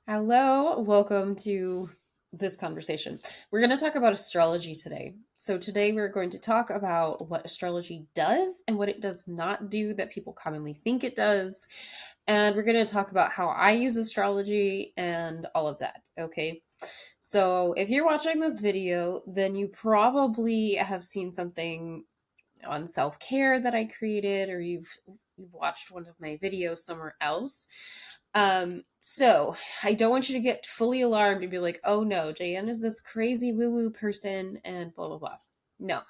Hello, welcome to this conversation. We're going to talk about astrology today. So, today we're going to talk about what astrology does and what it does not do that people commonly think it does. And we're going to talk about how I use astrology and all of that. Okay. So, if you're watching this video, then you probably have seen something on self care that I created, or you've watched one of my videos somewhere else. So I don't want you to get fully alarmed and be like, oh no, JN is this crazy woo woo person and blah, blah, blah. No,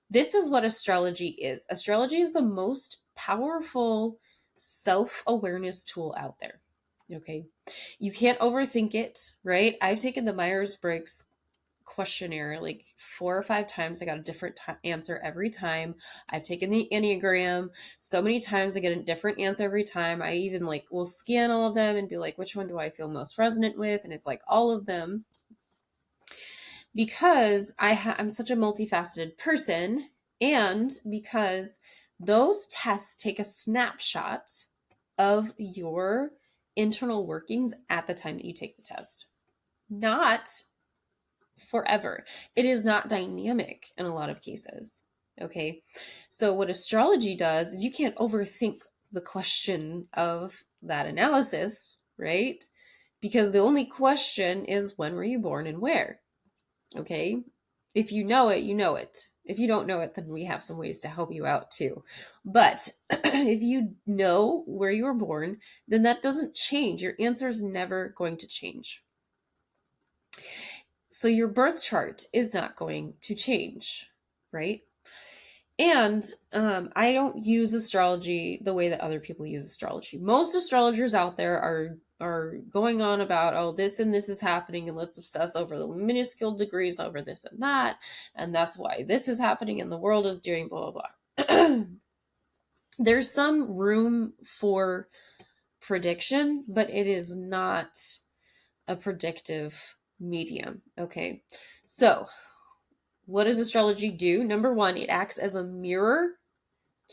this is what astrology is. Astrology is the most powerful self awareness tool out there. Okay. You can't overthink it, right? I've taken the Myers Briggs questionnaire like 4 or 5 times. I got a different answer every time. I've taken the Enneagram so many times. I get a different answer every time. I even will scan all of them and be like, which one do I feel most resonant with? And it's like all of them, because I'm such a multifaceted person, and because those tests take a snapshot of your internal workings at the time that you take the test, not forever. It is not dynamic in a lot of cases. Okay. So, what astrology does is you can't overthink the question of that analysis, right? Because the only question is, when were you born and where? Okay. If you know it, you know it. If you don't know it, then we have some ways to help you out too. But if you know where you were born, then that doesn't change. Your answer is never going to change. So your birth chart is not going to change, right? And I don't use astrology the way that other people use astrology. Most astrologers out there are going on about, oh, this and this is happening, and let's obsess over the minuscule degrees over this and that, and that's why this is happening and the world is doing blah blah blah. There's some room for prediction, but it is not a predictive medium. Okay. So, what does astrology do? Number one, it acts as a mirror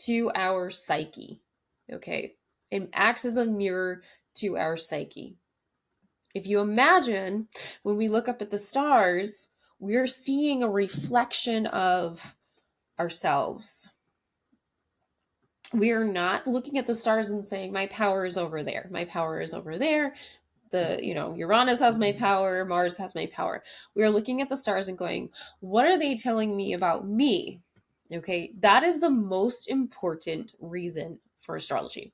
to our psyche. Okay. It acts as a mirror to our psyche. If you imagine, when we look up at the stars, we're seeing a reflection of ourselves. We are not looking at the stars and saying, my power is over there. My power is over there. Uranus has my power, Mars has my power. We are looking at the stars and going, what are they telling me about me? Okay, that is the most important reason for astrology.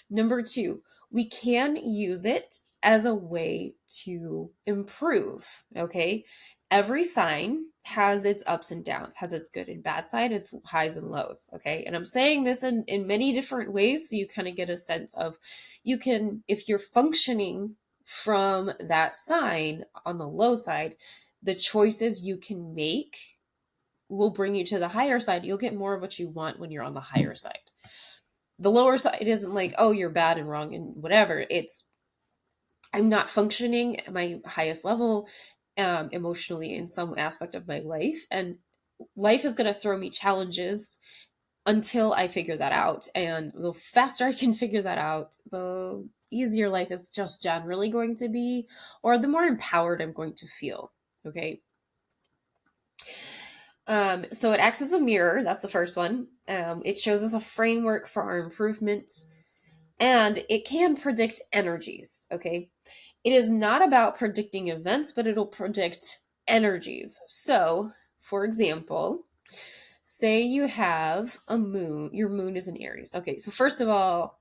Number two, we can use it as a way to improve. Okay, every sign has its ups and downs, has its good and bad side, its highs and lows. Okay, and I'm saying this in many different ways so you kind of get a sense of, you can, if you're functioning from that sign on the low side, the choices you can make will bring you to the higher side. You'll get more of what you want when you're on the higher side. The lower side isn't like, oh, you're bad and wrong and whatever. It's, I'm not functioning at my highest level emotionally in some aspect of my life, and life is going to throw me challenges until I figure that out. And the faster I can figure that out, the easier life is just generally going to be, or the more empowered I'm going to feel. Okay. So it acts as a mirror. That's the first one. It shows us a framework for our improvement, and it can predict energies. Okay. It is not about predicting events, but it'll predict energies. So, for example, say you have a moon, your moon is in Aries. Okay, so first of all,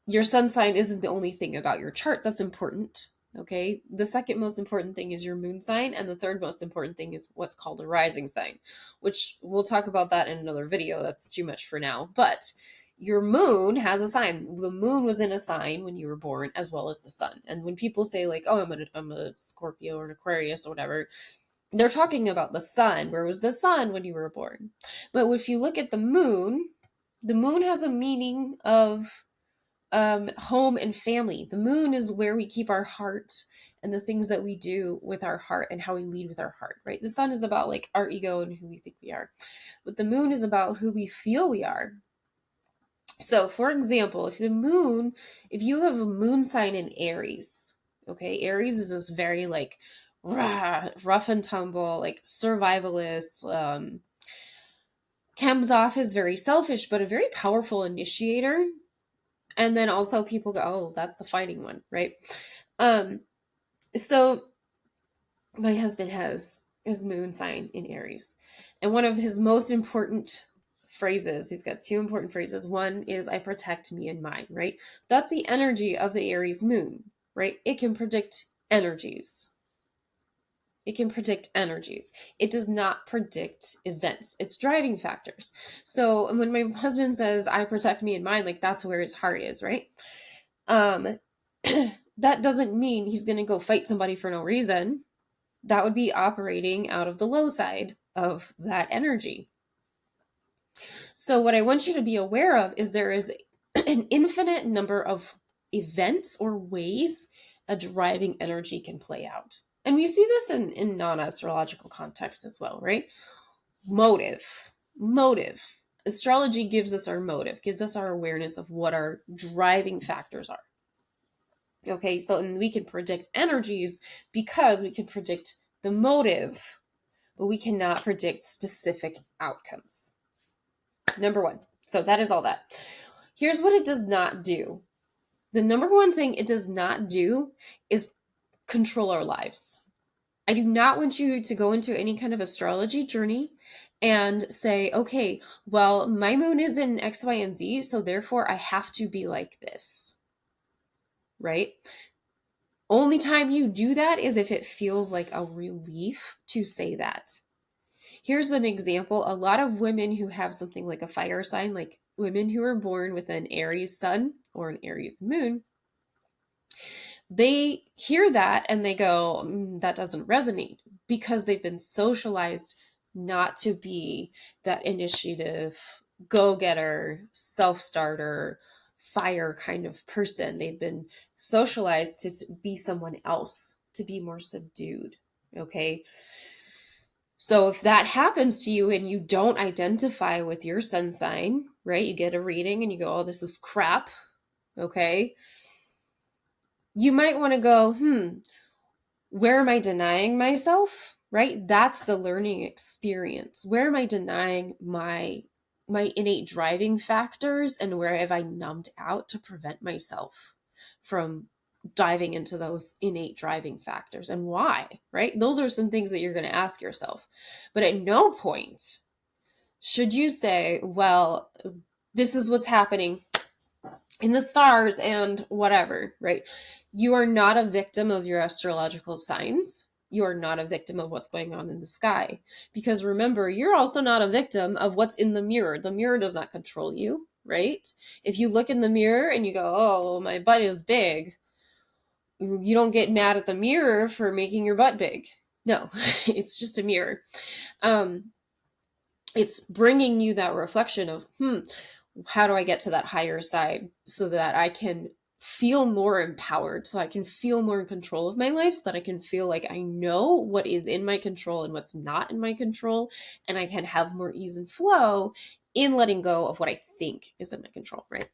your sun sign isn't the only thing about your chart that's important. Okay, the second most important thing is your moon sign, and the third most important thing is what's called a rising sign, which we'll talk about that in another video. That's too much for now. But your moon has a sign. The moon was in a sign when you were born, as well as the sun. And when people say like, "Oh, I'm a Scorpio or an Aquarius or whatever," they're talking about the sun. Where was the sun when you were born? But if you look at the moon has a meaning of home and family. The moon is where we keep our heart and the things that we do with our heart and how we lead with our heart, right? The sun is about like our ego and who we think we are, but the moon is about who we feel we are. So, for example, if you have a moon sign in Aries, Okay. Aries is this very like rough and tumble, like survivalist, comes off as very selfish, but a very powerful initiator. And then also people go, oh, that's the fighting one, right? So my husband has his moon sign in Aries. And one of his most important phrases, he's got two important phrases. One is, I protect me and mine, right? That's the energy of the Aries moon, right? It can predict energies. It can predict energies. It does not predict events. It's driving factors. So when my husband says, I protect me and mine, like that's where his heart is, right? That doesn't mean he's going to go fight somebody for no reason. That would be operating out of the low side of that energy. So what I want you to be aware of is there is an infinite number of events or ways a driving energy can play out. And we see this in non-astrological context as well, right? Motive. Astrology gives us our motive, gives us our awareness of what our driving factors are. Okay, so and we can predict energies because we can predict the motive, but we cannot predict specific outcomes. Number one. So that is all that. Here's what it does not do. The number one thing it does not do is control our lives. I do not want you to go into any kind of astrology journey and say, okay, well, my moon is in X, Y, and Z, so therefore I have to be like this, right? Only time you do that is if it feels like a relief to say that. Here's an example. A lot of women who have something like a fire sign, like women who are born with an Aries sun or an Aries moon, they hear that and they go, that doesn't resonate, because they've been socialized not to be that initiative, go-getter, self-starter, fire kind of person. They've been socialized to be someone else, to be more subdued. Okay. So if that happens to you and you don't identify with your sun sign, right? You get a reading and you go, oh, this is crap. Okay. You might want to go, where am I denying myself? Right? That's the learning experience. Where am I denying my innate driving factors, and where have I numbed out to prevent myself from diving into those innate driving factors, and why? Right? Those are some things that you're going to ask yourself. But at no point should you say, well, this is what's happening in the stars and whatever, right? You are not a victim of your astrological signs. You are not a victim of what's going on in the sky. Because remember, you're also not a victim of what's in the mirror. The mirror does not control you, right? If you look in the mirror and you go, oh, my butt is big, you don't get mad at the mirror for making your butt big. No, it's just a mirror. It's bringing you that reflection of, how do I get to that higher side so that I can feel more empowered, so I can feel more in control of my life, so that I can feel like I know what is in my control and what's not in my control, and I can have more ease and flow in letting go of what I think is in my control, right?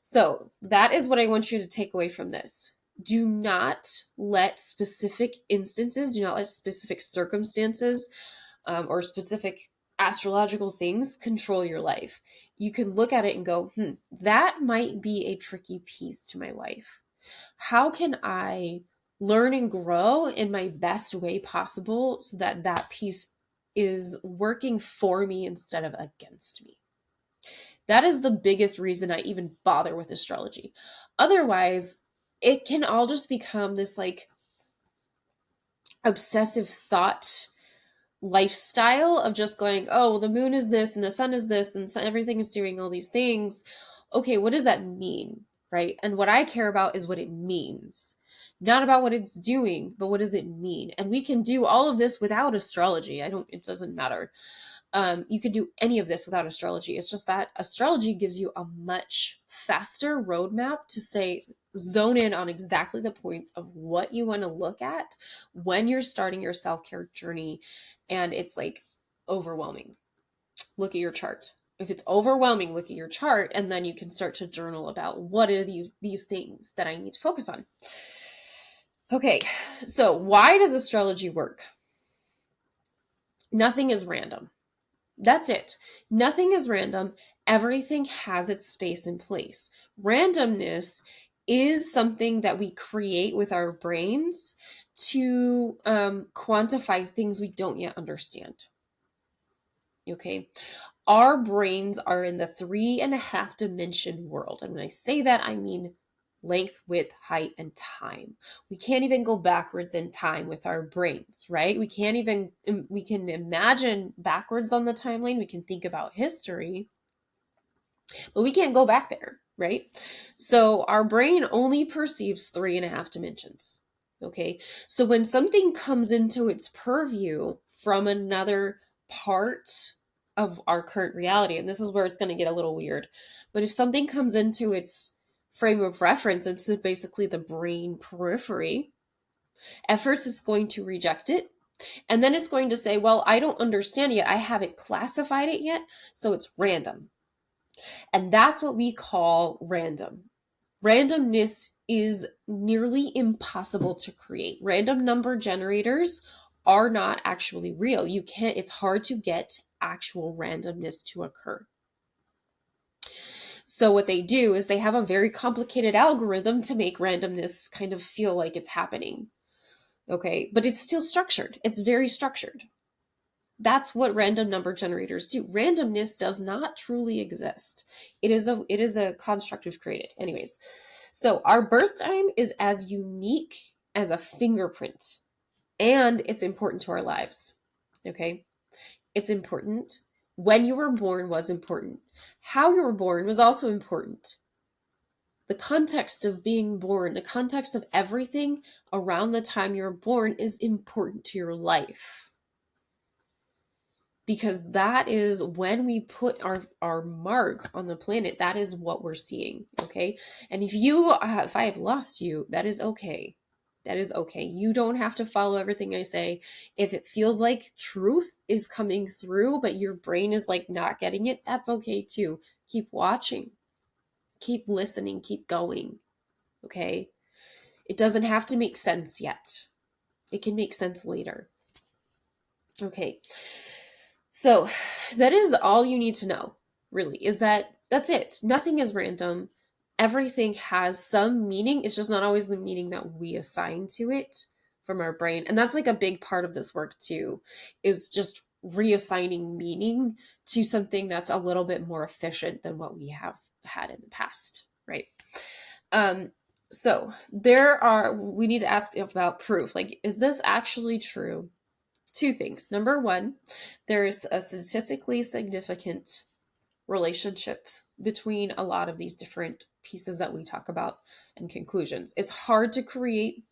So that is what I want you to take away from this. Do not let specific instances, do not let specific circumstances or specific astrological things control your life. You can look at it and go, that might be a tricky piece to my life. How can I learn and grow in my best way possible so that that piece is working for me instead of against me? That is the biggest reason I even bother with astrology. Otherwise, it can all just become this like obsessive thought lifestyle of just going, oh, well, the moon is this and the sun is this and everything is doing all these things. Okay, what does that mean, right? And what I care about is what it means. Not about what it's doing, but what does it mean? And we can do all of this without astrology. It doesn't matter. You could do any of this without astrology. It's just that astrology gives you a much faster roadmap to say, zone in on exactly the points of what you want to look at when you're starting your self-care journey. And it's like overwhelming. Look at your chart. If it's overwhelming, look at your chart, and then you can start to journal about what are these things that I need to focus on. Okay, so why does astrology work? Nothing is random. That's it. Nothing is random. Everything has its space and place. Randomness is something that we create with our brains to quantify things we don't yet understand. Okay. Our brains are in the 3.5 dimension world. And when I say that, I mean length, width, height, and time. We can't even go backwards in time with our brains, right? We can imagine backwards on the timeline. We can think about history, but we can't go back there, right? So our brain only perceives 3.5 dimensions. Okay. So when something comes into its purview from another part of our current reality, and this is where it's going to get a little weird, but if something comes into its frame of reference, it's basically the brain periphery, at first it's going to reject it. And then it's going to say, well, I don't understand yet. I haven't classified it yet. So it's random. And that's what we call random. Randomness is nearly impossible to create. Random number generators are not actually real. It's hard to get actual randomness to occur. So what they do is they have a very complicated algorithm to make randomness kind of feel like it's happening. Okay, but it's still structured. It's very structured. That's what random number generators do. Randomness does not truly exist. It is a construct we've created. Anyways, so our birth time is as unique as a fingerprint, and it's important to our lives. Okay? It's important. When you were born was important. How you were born was also important. The context of being born, the context of everything around the time you're born is important to your life. Because that is when we put our mark on the planet. That is what we're seeing. Okay. And if I have lost you, that is okay. That is okay. You don't have to follow everything I say. If it feels like truth is coming through, but your brain is like not getting it, that's okay too. Keep watching, keep listening, keep going. Okay. It doesn't have to make sense yet. It can make sense later. Okay. So that is all you need to know, really, is that's it. Nothing is random. Everything has some meaning. It's just not always the meaning that we assign to it from our brain. And that's like a big part of this work too, is just reassigning meaning to something that's a little bit more efficient than what we have had in the past, right? So we need to ask about proof. Like, is this actually true? Two things. Number one, there's a statistically significant relationship between a lot of these different pieces that we talk about and conclusions. It's hard to create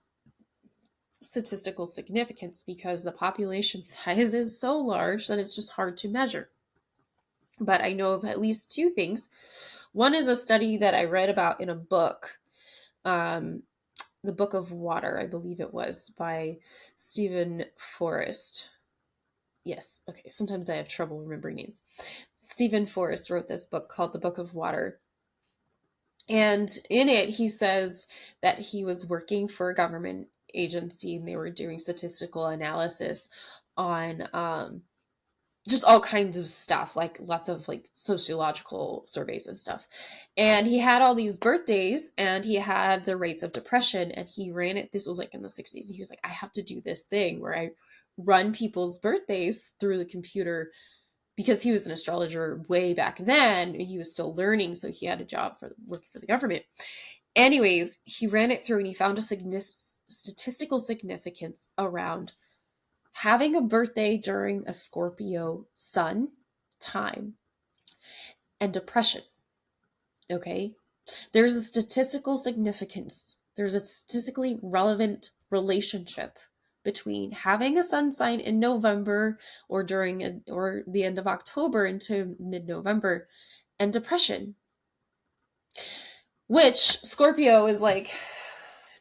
statistical significance because the population size is so large that it's just hard to measure. But I know of at least two things. One is a study that I read about in a book, The Book of Water, I believe it was, by Stephen Forrest. Yes, okay, sometimes I have trouble remembering names. Stephen Forrest wrote this book called The Book of Water. And in it, he says that he was working for a government agency and they were doing statistical analysis on just all kinds of stuff, like lots of like sociological surveys and stuff. And he had all these birthdays and he had the rates of depression and he ran it. This was like in the 60s. And he was like, I have to do this thing where I run people's birthdays through the computer, because he was an astrologer way back then. He was still learning. So he had a job for working for the government. Anyways, he ran it through and he found a statistical significance around having a birthday during a Scorpio sun time and depression. Okay. There's a statistical significance. There's a statistically relevant relationship between having a sun sign in November or the end of October into mid-November and depression, which Scorpio is like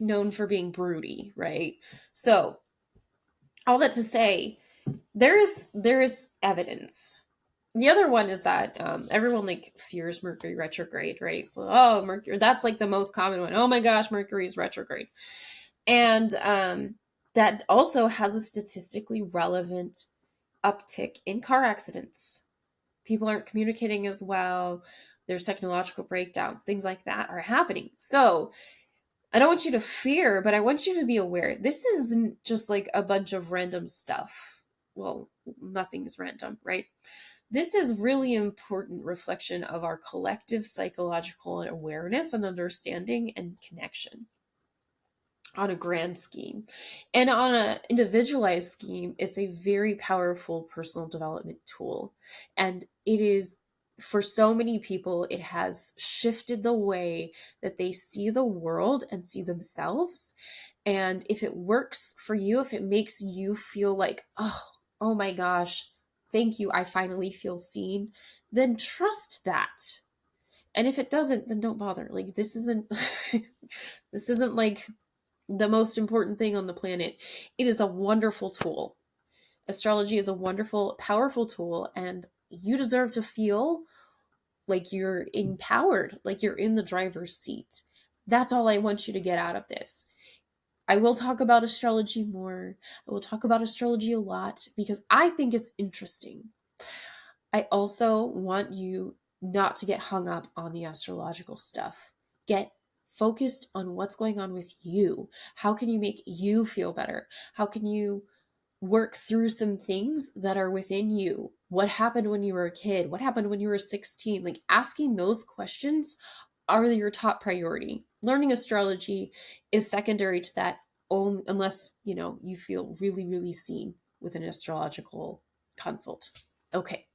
known for being broody, right? So all that to say, there is evidence. The other one is that everyone like fears Mercury retrograde, right? So, oh, Mercury, that's like the most common one. Oh my gosh, Mercury is retrograde. And that also has a statistically relevant uptick in car accidents. People aren't communicating as well. There's technological breakdowns, things like that are happening. So I don't want you to fear, but I want you to be aware. This isn't just like a bunch of random stuff. Well, nothing's random, right? This is really important reflection of our collective psychological awareness and understanding and connection on a grand scheme. And on an individualized scheme, it's a very powerful personal development tool. And it is, for so many people, it has shifted the way that they see the world and see themselves. And if it works for you, if it makes you feel like, oh my gosh, thank you, I finally feel seen, then trust that. And if it doesn't, then don't bother. Like, this isn't this isn't like the most important thing on the planet. It is a wonderful tool. Astrology is a wonderful, powerful tool, and you deserve to feel like you're empowered, like you're in the driver's seat. That's all I want you to get out of this. I will talk about astrology more. I will talk about astrology a lot because I think it's interesting. I also want you not to get hung up on the astrological stuff. Get focused on what's going on with you. How can you make you feel better? How can you work through some things that are within you? What happened when you were a kid? What happened when you were 16? Like, asking those questions are your top priority. Learning astrology is secondary to that, only unless, you feel really, really seen with an astrological consult. Okay,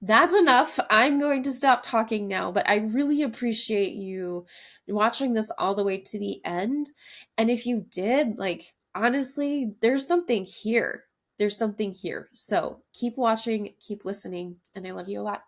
that's enough. I'm going to stop talking now, but I really appreciate you watching this all the way to the end. And if you did, like, honestly, there's something here. There's something here. So keep watching, keep listening, and I love you a lot.